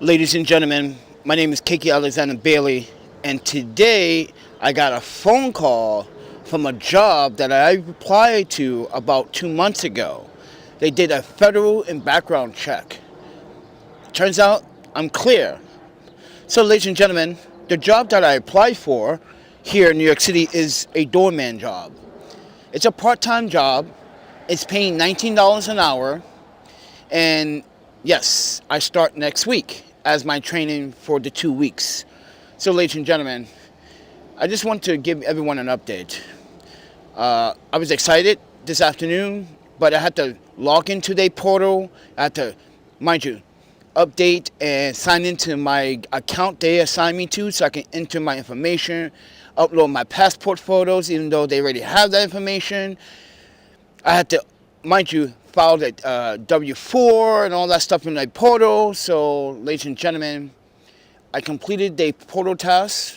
Ladies and gentlemen, my name is Kiki Alexander Bailey, and today I got a phone call from a job that I applied to about 2 months ago. They did a federal and background check. Turns out I'm clear. So, ladies and gentlemen, the job that I applied for here in New York City is a doorman job. It's a part-time job. It's paying $19 an hour, and yes, I start next week as my training for the 2 weeks. So, ladies and gentlemen, I just want to give everyone an update. I was excited this afternoon, but I had to log into their portal. I had to, mind you, update and sign into my account they assigned me to so I can enter my information, upload my passport photos, even though they already have that information. I had to, mind you, file the W-4 and all that stuff in my portal. So, ladies and gentlemen, I completed the portal task,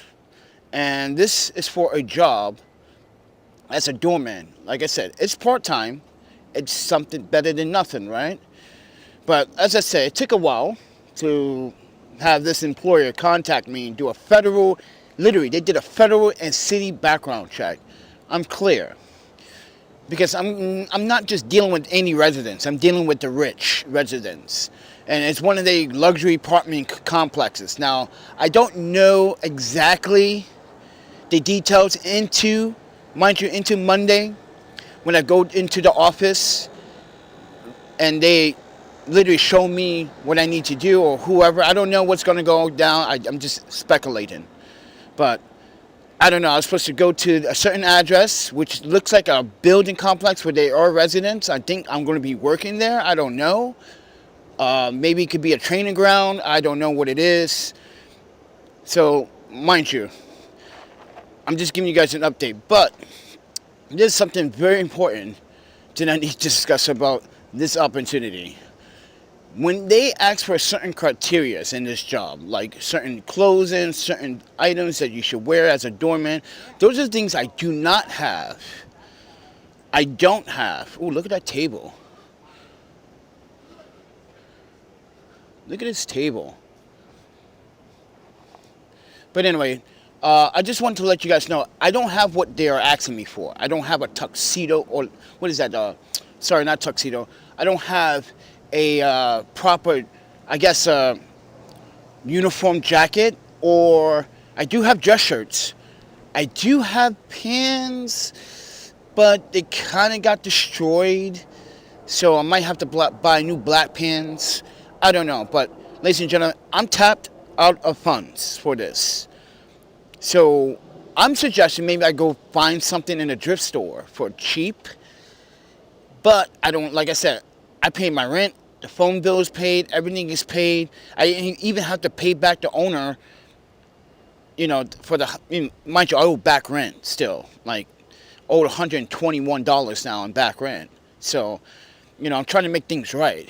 and this is for a job as a doorman. Like I said, it's part-time. It's something better than nothing, right? But as I said, it took a while to have this employer contact me and do a federal, literally, they did a federal and city background check. I'm clear. Because I'm not just dealing with any residents. I'm dealing with the rich residents. And it's one of the luxury apartment complexes. Now, I don't know exactly the details into Monday when I go into the office and they literally show me what I need to do, or whoever. I don't know what's going to go down. I'm just speculating. But I don't know. I was supposed to go to a certain address, which looks like a building complex where they are residents. I think I'm going to be working there. I don't know. Maybe it could be a training ground. I don't know what it is. So, mind you, I'm just giving you guys an update. But there's something very important that I need to discuss about this opportunity. When they ask for certain criteria in this job, like certain clothing, certain items that you should wear as a doorman, those are things I do not have. I don't have. Oh, look at that table. Look at this table. But anyway, I just wanted to let you guys know, I don't have what they are asking me for. I don't have a tuxedo, or what is that? Sorry, not tuxedo. I don't have a proper, I guess, uniform jacket, or I do have dress shirts. I do have pants, but they kind of got destroyed, so I might have to buy new black pants. I don't know, but ladies and gentlemen, I'm tapped out of funds for this. So I'm suggesting maybe I go find something in a thrift store for cheap, but I don't, like I said, I pay my rent, the phone bill is paid, everything is paid. I even have to pay back the owner, for the, mind you, I owe back rent still. Like, owe $121 now on back rent. So, I'm trying to make things right.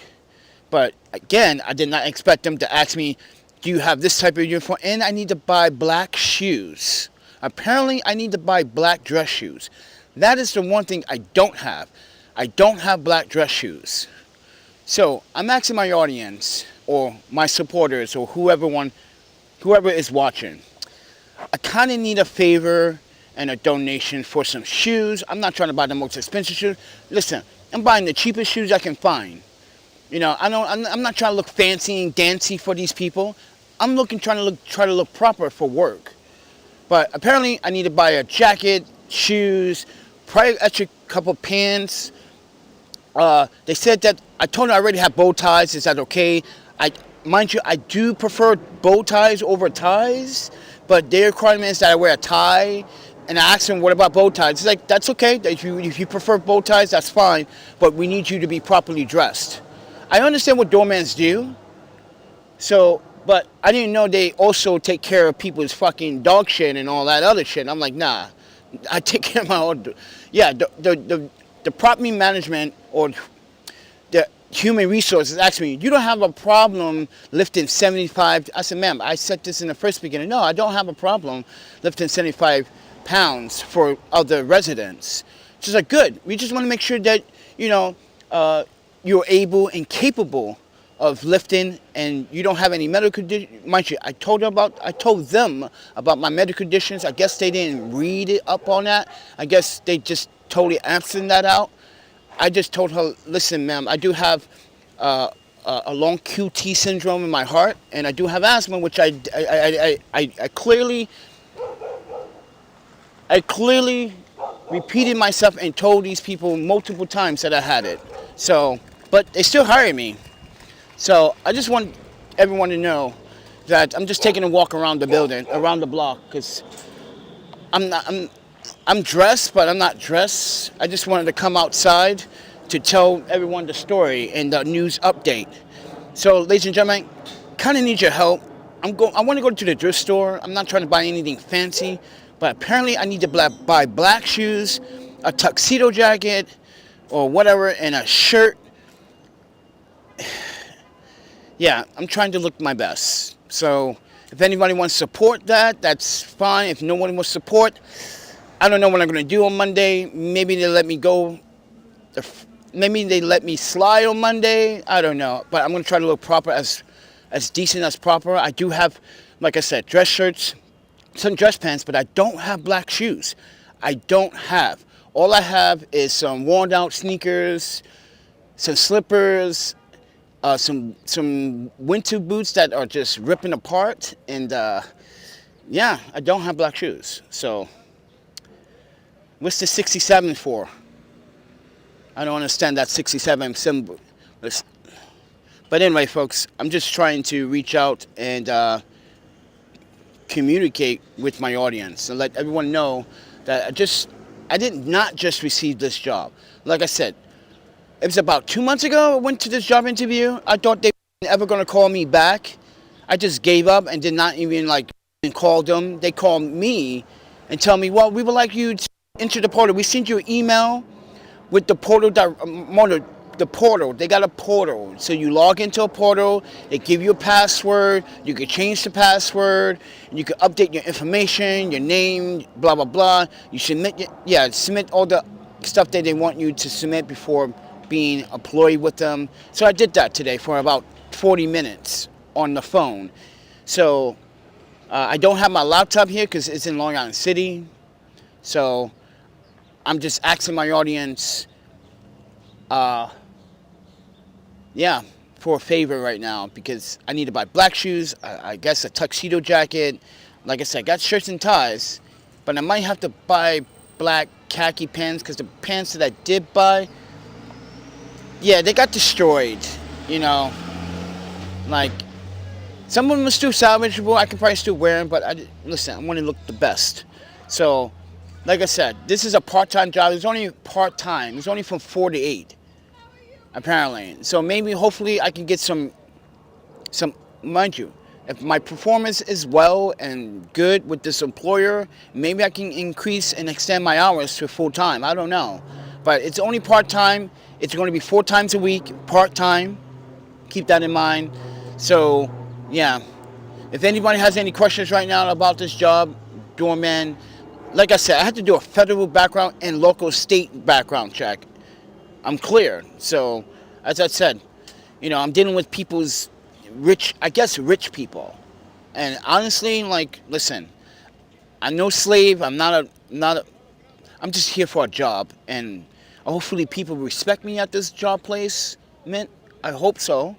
But again, I did not expect them to ask me, do you have this type of uniform? And I need to buy black shoes. Apparently, I need to buy black dress shoes. That is the one thing I don't have. I don't have black dress shoes. So I'm asking my audience, or my supporters, or whoever is watching, I kind of need a favor and a donation for some shoes. I'm not trying to buy the most expensive shoes. Listen, I'm buying the cheapest shoes I can find. I'm not trying to look fancy and dancy for these people. I'm try to look proper for work. But apparently, I need to buy a jacket, shoes, probably an extra couple pants. They said that, I told them I already have bow ties. Is that okay? Mind you, I do prefer bow ties over ties, but their requirement is that I wear a tie. And I asked them, what about bow ties? It's like, that's okay. If you prefer bow ties, that's fine. But we need you to be properly dressed. I understand what doormans do. So, but I didn't know they also take care of people's fucking dog shit and all that other shit. I'm like, nah, I take care of my own. Yeah, the property management or the human resources asked me, you don't have a problem lifting 75. I said, ma'am, I said this in the first beginning. No, I don't have a problem lifting 75 pounds for other residents. She's like, good. We just want to make sure that, you're able and capable of lifting and you don't have any medical condition, mind you, I told them about my medical conditions. I guess they didn't read it up on that. I guess they just totally absent that out. I just told her, listen, ma'am, I do have a long QT syndrome in my heart, and I do have asthma, which I clearly repeated myself and told these people multiple times that I had it. So, but they still hired me. So I just want everyone to know that I'm just taking a walk around the building, around the block, because I'm dressed, but I'm not dressed. I just wanted to come outside to tell everyone the story and the news update. So, ladies and gentlemen, kind of need your help. I want to go to the thrift store. I'm not trying to buy anything fancy, but apparently I need to buy black shoes, a tuxedo jacket, or whatever, and a shirt. Yeah, I'm trying to look my best. So if anybody wants to support that, that's fine. If no one wants to support, I don't know what I'm going to do on Monday. Maybe they let me go. Maybe they let me slide on Monday. I don't know. But I'm going to try to look proper, as decent as proper. I do have, like I said, dress shirts, some dress pants, but I don't have black shoes. I don't have. All I have is some worn out sneakers, some slippers, some winter boots that are just ripping apart, and yeah, I don't have black shoes. So what's the 67 for? I don't understand that 67 symbol. But anyway, folks, I'm just trying to reach out and communicate with my audience and let everyone know that I did not just receive this job. Like I said, it was about 2 months ago I went to this job interview. I thought they weren't ever going to call me back. I just gave up and did not even call them. They called me and tell me, well, we would like you to enter the portal. We sent you an email with the portal, the portal. They got a portal. So you log into a portal, they give you a password, you can change the password, and you can update your information, your name, blah, blah, blah. You submit all the stuff that they want you to submit before being employed with them. So I did that today for about 40 minutes on the phone. So I don't have my laptop here because it's in Long Island City. So I'm just asking my audience, for a favor right now, because I need to buy black shoes, I guess a tuxedo jacket. Like I said, I got shirts and ties, but I might have to buy black khaki pants, because the pants that I did buy, yeah, they got destroyed, like some of them are still salvageable. I can probably still wear them, but listen, I want to look the best. So like I said, this is a part-time job. It's only part-time. It's only from 4 to 8 apparently. So maybe hopefully I can get some, mind you, if my performance is well and good with this employer, maybe I can increase and extend my hours to full-time. I don't know. But it's only part-time. It's going to be 4 times a week, part-time. Keep that in mind. So, yeah. If anybody has any questions right now about this job, doorman, like I said, I had to do a federal background and local state background check. I'm clear. So, as I said, I'm dealing with people's rich people. And honestly, listen, I'm no slave. I'm I'm just here for a job. And hopefully people respect me at this job place. I hope so.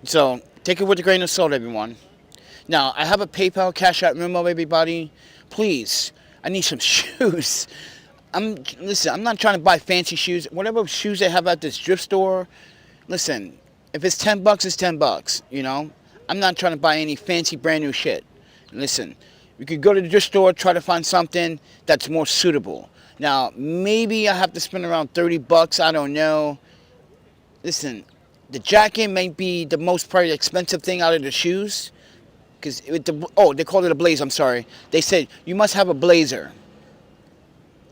So, take it with a grain of salt, everyone. Now, I have a PayPal, Cash App, Venmo, everybody. Please, I need some shoes. Listen, I'm not trying to buy fancy shoes. Whatever shoes they have at this thrift store, listen, if it's $10, it's $10, I'm not trying to buy any fancy brand new shit. Listen, you could go to the thrift store, try to find something that's more suitable. Now, maybe I have to spend around $30, I don't know. Listen, the jacket may be the most probably expensive thing out of the shoes. Because they called it a blazer, I'm sorry. They said, you must have a blazer.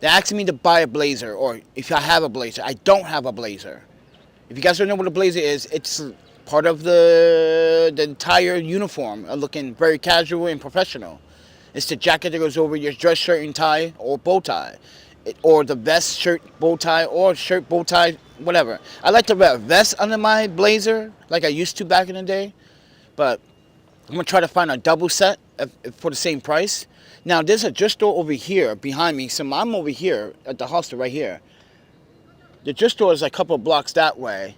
They're asking me to buy a blazer, or if I have a blazer. I don't have a blazer. If you guys don't know what a blazer is, it's part of the entire uniform, looking very casual and professional. It's the jacket that goes over your dress shirt and tie or bow tie. or the vest, shirt, bow tie, or shirt, bow tie, whatever. I like to wear a vest under my blazer like I used to back in the day, but I'm going to try to find a double set for the same price. Now, there's a gift store over here behind me, so I'm over here at the hostel right here. The gift store is a couple of blocks that way,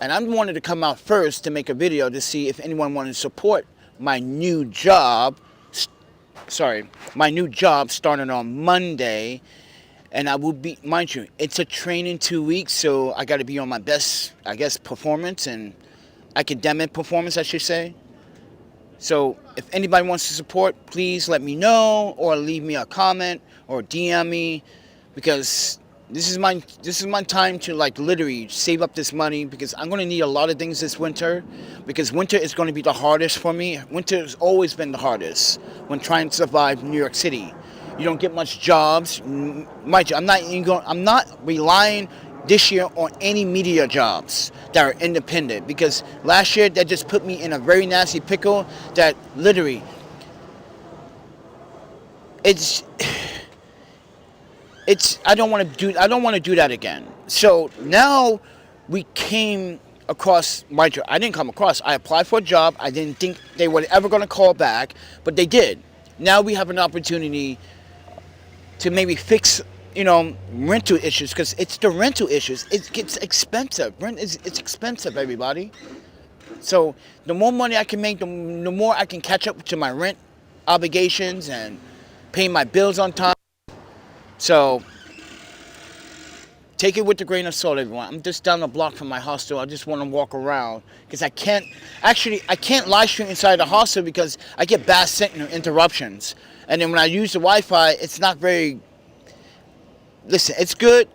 and I wanted to come out first to make a video to see if anyone wanted to support my new job. My new job starting on Monday, and I will be, mind you, it's a training 2 weeks, so I got to be on my best, I guess, performance and academic performance, I should say. So if anybody wants to support, please let me know, or leave me a comment or DM me, because this is my time to like literally save up this money, because I'm going to need a lot of things this winter, because winter is going to be the hardest for me. Winter has always been the hardest when trying to survive New York City. You don't get much jobs. Mind you, I'm not relying this year on any media jobs that are independent, because last year that just put me in a very nasty pickle that literally I don't want to do that again. So now we came across, mind you, I didn't come across, I applied for a job. I didn't think they were ever going to call back, but they did. Now we have an opportunity to maybe fix, rental issues, because it's the rental issues. It gets expensive. It's expensive, everybody. So the more money I can make, the more I can catch up to my rent obligations and pay my bills on time. So take it with a grain of salt, everyone. I'm just down the block from my hostel. I just want to walk around, because I can't live stream inside the hostel because I get bad signal interruptions. And then when I use the Wi-Fi, it's not very, listen, it's good,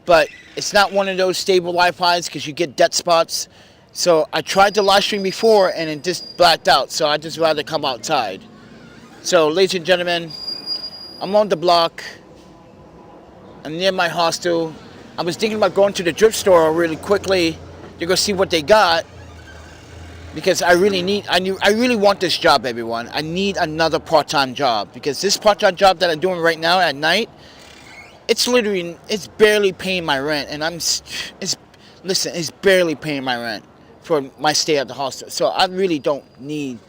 but it's not one of those stable Wi-Fis, because you get dead spots. So I tried to live stream before and it just blacked out. So I just rather come outside. So ladies and gentlemen, I'm on the block. I'm near my hostel. I was thinking about going to the thrift store really quickly to go see what they got, because I really want this job, everyone. I need another part-time job, because this part-time job that I'm doing right now at night, it's barely paying my rent, and it's barely paying my rent for my stay at the hostel. So I really don't need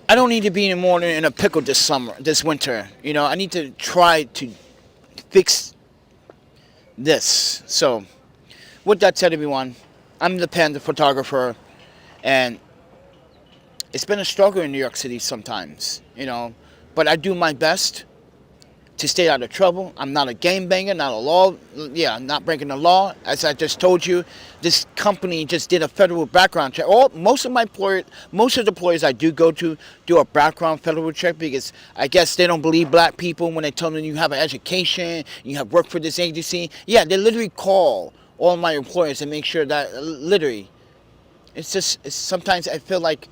to be anymore in a pickle this winter. I need to try to fix this. So with that said, everyone, I'm the Panda Photographer, and it's been a struggle in New York City sometimes, but I do my best to stay out of trouble. I'm not a gangbanger, I'm not breaking the law. As I just told you, this company just did a federal background check. Most of the employers I do go to do a background federal check, because I guess they don't believe black people when they tell them you have an education, you have worked for this agency. Yeah, they literally call all my employers and make sure that literally, it's sometimes I feel like,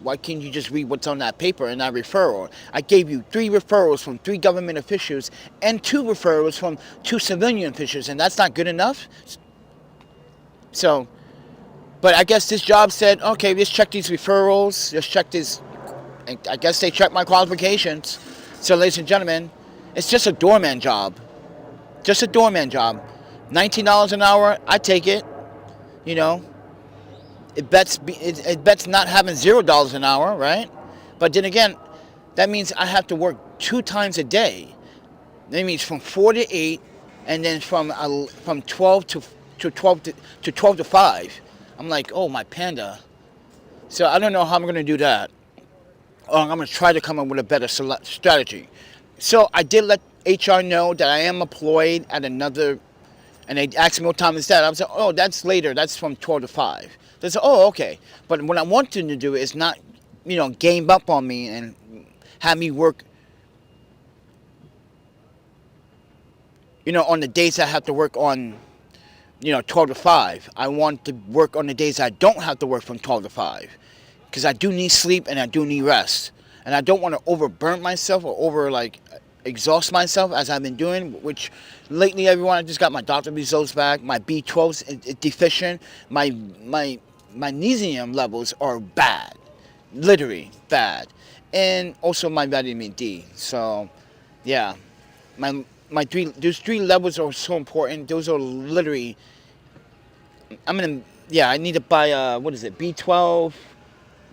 why can't you just read what's on that paper and that referral? I gave you 3 referrals from 3 government officials and 2 referrals from 2 civilian officials, and that's not good enough? So, but I guess this job said, okay, let's check these referrals, let's check this. I guess they checked my qualifications. So, ladies and gentlemen, it's just a doorman job. Just a doorman job. $19 an hour, I take it, It bets not having $0 an hour, right? But then again, that means I have to work 2 times a day. That means from 4 to 8, and then from 12 to 12 to 5. I'm like, oh, my panda. So I don't know how I'm going to do that. Or I'm going to try to come up with a better strategy. So I did let HR know that I am employed at another, and they asked me what time is that. I was like, oh, that's later. That's from 12 to 5. They said, oh, okay. But what I want them to do is not, game up on me and have me work, on the days I have to work on, 12 to 5. I want to work on the days I don't have to work from 12 to 5. Because I do need sleep and I do need rest. And I don't want to overburn myself or exhaust myself as I've been doing, which lately, everyone, I just got my doctor results back. My B12 is deficient. My magnesium levels are bad, literally bad, and also my vitamin D. So Yeah, those 3 levels are so important. Those are literally. I need to buy what is it? B12,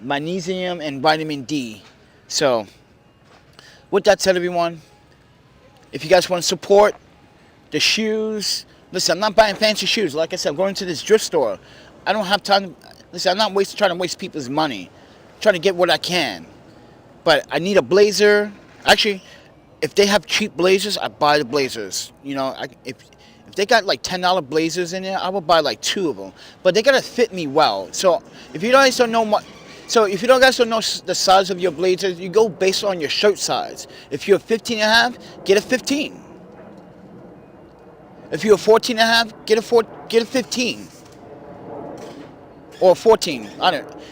magnesium, and vitamin D. So, with that said, everyone, if you guys want to support the shoes, listen, I'm not buying fancy shoes. Like I said, I'm going to this thrift store. I don't have time. Listen, I'm not trying to waste people's money. I'm trying to get what I can. But I need a blazer. Actually, if they have cheap blazers, I buy the blazers. You know, if they got like $10 blazers in there, I will buy like 2 of them. But they gotta fit me well. So if you guys don't know if you guys don't know the size of your blazers, you go based on your shirt size. If you're 15 and a half, get a 15. If you're 14 and a half, get a 15 or 14. I don't.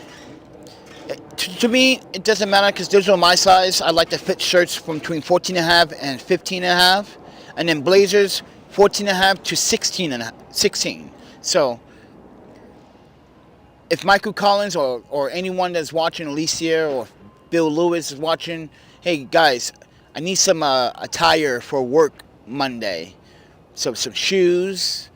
To me, it doesn't matter because those are my size. I like to fit shirts from between 14 and a half and 15 and a half, and then blazers 14 and a half to 16 and a half, 16. So if Michael Collins or anyone that's watching, Alicia or Bill Lewis is watching, hey guys, I need some attire for work Monday. So some shoes,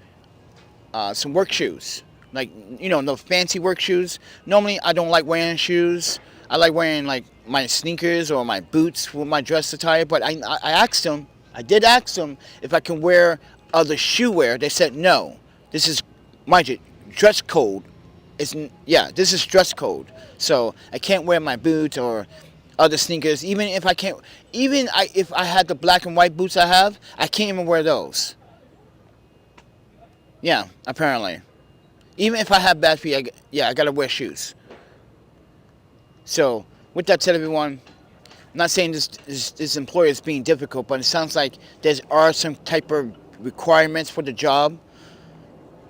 some work shoes. Like, you know, the fancy work shoes. Normally, I don't like wearing shoes. I like wearing, like, my sneakers or my boots with my dress attire. But I asked them, I did ask them if I can wear other shoe wear. They said no. This is, mind you, dress code. This is dress code. So I can't wear my boots or other sneakers. If I had the black and white boots I can't even wear those. Yeah, apparently. Even if I have bad feet, I gotta wear shoes. So, with that said, everyone, I'm not saying this employer is being difficult, but it sounds like there are some type of requirements for the job.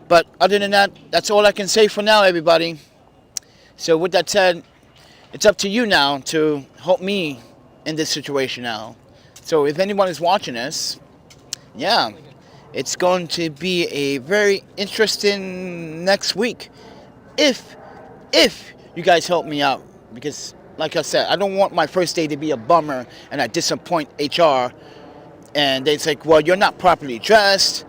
But other than that, that's all I can say for now, everybody. So, with that said, it's up to you now to help me in this situation now. So, if anyone is watching this, yeah. It's going to be a very interesting next week if you guys help me out. Because, like I said, I don't want my first day to be a bummer and I disappoint HR. And they say, well, you're not properly dressed.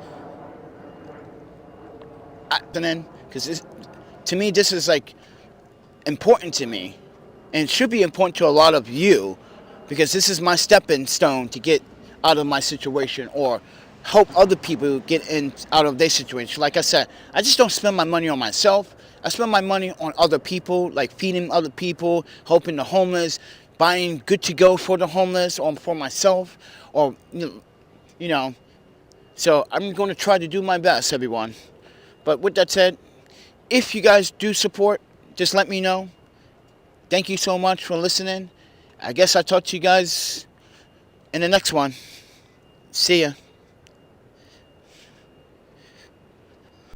Because to me, this is like important to me. And it should be important to a lot of you. Because this is my stepping stone to get out of my situation or help other people get out of their situation. Like I said, I just don't spend my money on myself. I spend my money on other people, like feeding other people, helping the homeless, buying good to go for the homeless or for myself, or you know. So I'm going to try to do my best, everyone. But with that said, if you guys do support, just let me know. Thank you so much for listening. I guess I'll talk to you guys in the next one. See ya.